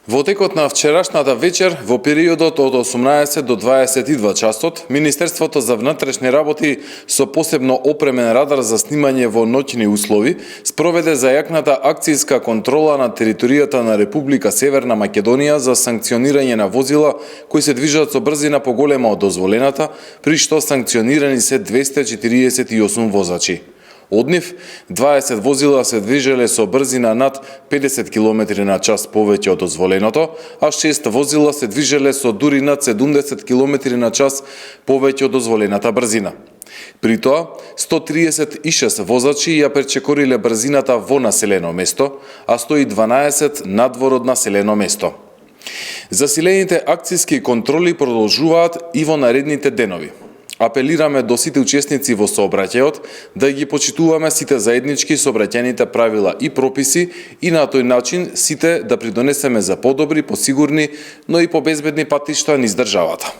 Во текот на вчерашната вечер, во периодот од 18 до 22 часот, Министерството за внатрешни работи со посебно опремен радар за снимање во ноќни услови спроведе зајакната акцијска контрола на територијата на Република Северна Македонија за санкционирање на возила кои се движат со брзина поголема од дозволената, при што санкционирани се 248 возачи. Од нив, 20 возила се движеле со брзина над 50 км на час повеќе од дозволеното, а 6 возила се движеле со дури над 70 км на час повеќе од дозволената брзина. При тоа, 136 возачи ја пречекориле брзината во населено место, а 112 надвор од населено место. Засилените акцијски контроли продолжуваат и во наредните денови. Апелираме до сите учесници во сообраќајот да ги почитуваме сите заеднички сообраќајните правила и прописи и на тој начин сите да придонесеме за подобри, посигурни, но и побезбедни патишта низ државата.